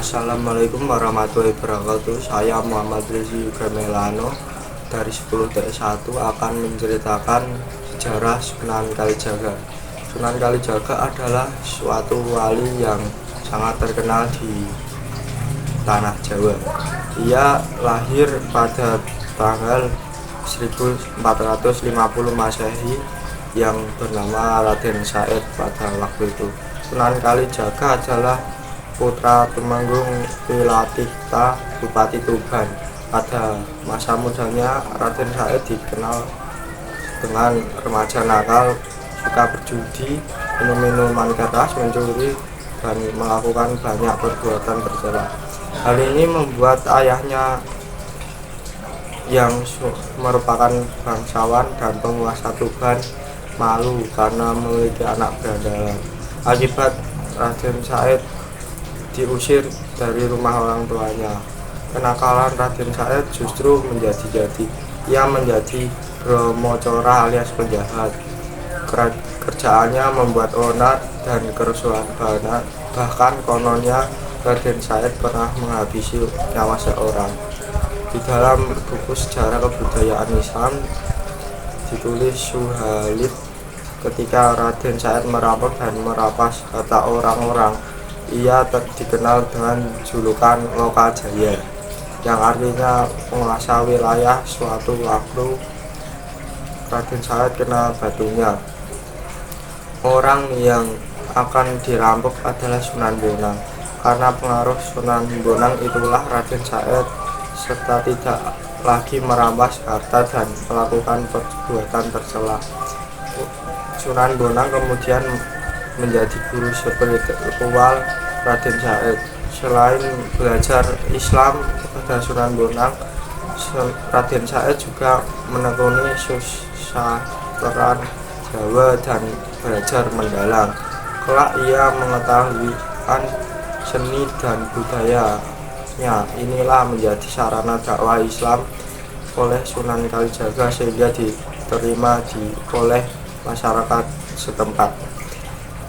Assalamualaikum warahmatullahi wabarakatuh. Saya Muhammad Rizky Gamelano dari 10 TS1 akan menceritakan sejarah Sunan Kalijaga. Sunan Kalijaga adalah suatu wali yang sangat terkenal di tanah Jawa. Ia lahir pada tanggal 1450 Masehi yang bernama Raden Said pada waktu itu. Sunan Kalijaga adalah putra Tumenggung Wilatikta Bupati Tuban. Pada masa mudanya, Raden Said dikenal dengan remaja nakal, suka berjudi, minum minuman keras, mencuri, dan melakukan banyak perbuatan tercela. Hal ini membuat ayahnya yang merupakan bangsawan dan penguasa Tuban malu karena memiliki anak berandalan. Akibat Raden Said diusir dari rumah orang tuanya, kenakalan Raden Said justru menjadi-jadi. Ia menjadi Brahmacora alias penjahat. Kerjaannya membuat onar dan kerusuhan. Bahkan kononnya Raden Said pernah menghabisi nyawa seorang. Di dalam buku sejarah kebudayaan Islam ditulis Suhailid, ketika Raden Said merampok dan merampas harta orang-orang, ia dikenal dengan julukan Lokajaya, yang artinya penguasa wilayah suatu waktu. Raden Said kena batunya. Orang yang akan dirampok adalah Sunan Bonang. Karena pengaruh Sunan Bonang itulah Raden Said serta tidak lagi merampas harta dan melakukan perbuatan tercela. Sunan Bonang kemudian menjadi guru spiritual Raden Said. Selain belajar Islam kepada Sunan Bonang, Raden Said juga menekuni susastraan Jawa dan belajar mendalang. Kelak ia mengetahui seni dan budayanya. Inilah menjadi sarana dakwah Islam oleh Sunan Kalijaga sehingga diterima oleh masyarakat setempat.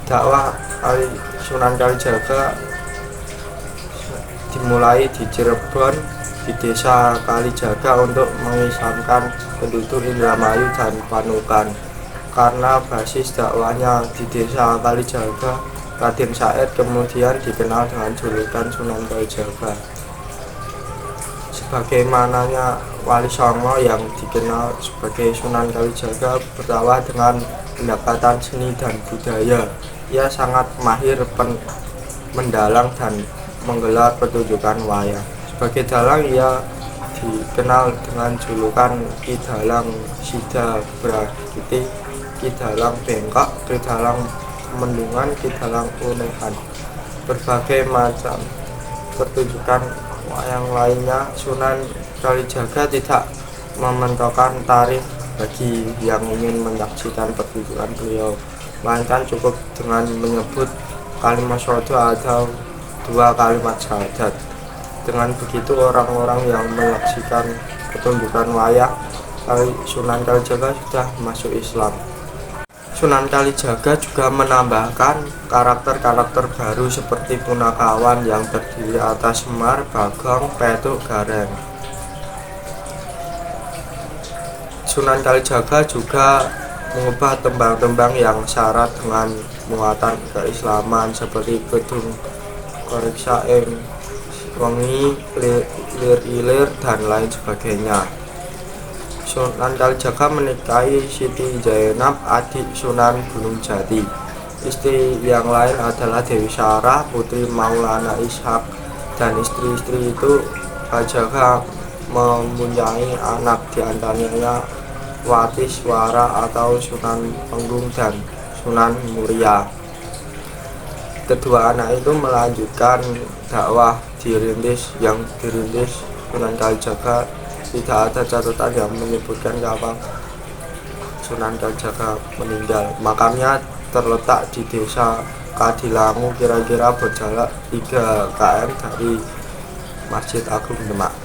Dakwah Sunan Kalijaga dimulai di Cirebon, di desa Kalijaga, untuk mengislamkan penduduk Indramayu dan Panukan. Karena basis dakwahnya di desa Kalijaga, Raden Said kemudian dikenal dengan julukan Sunan Kalijaga. Sebagaimananya Wali Songo yang dikenal sebagai Sunan Kalijaga berdakwah dengan pendekatan seni dan budaya. Ia sangat mahir mendalang dan menggelar pertunjukan wayang. Sebagai dalang, ia dikenal dengan julukan Ki Dalang Sida Brakiti, Ki Dalang Bengkok, Ki Dalang Mendungan, Ki Dalang Unehan. Berbagai macam pertunjukan wayang lainnya. Sunan Kalijaga tidak mementokkan tarif bagi yang ingin menyaksikan pertunjukan beliau, melainkan cukup dengan menyebut kalimat syahadat atau 2 kalimat syahadat. Dengan begitu, orang-orang yang menyaksikan pertunjukan wayang Sunan Kalijaga sudah masuk Islam. Sunan Kalijaga juga menambahkan karakter-karakter baru seperti Punakawan yang terdiri atas Semar, Bagong, Petuk, Gareng. Sunan Kalijaga juga mengubah tembang-tembang yang syarat dengan muatan keislaman seperti Gedung Koriksa Ing Wengi, Lir Ilir, dan lain sebagainya. Sunan Kalijaga menikahi Siti Zainab, adik Sunan Gunung Jati. Istri yang lain adalah Dewi Sarah, putri Maulana Ishak, dan istri-istri itu Kalijaga mempunyai anak, diantaranya Wati Swara atau Sunan Penggung dan Sunan Muria. Kedua anak itu melanjutkan dakwah yang dirintis Sunan Kalijaga. Tidak ada catatan yang menyebutkan kapan Sunan Kalijaga meninggal. Makamnya terletak di desa Kadilangu, kira-kira berjarak 3 km dari Masjid Agung Demak.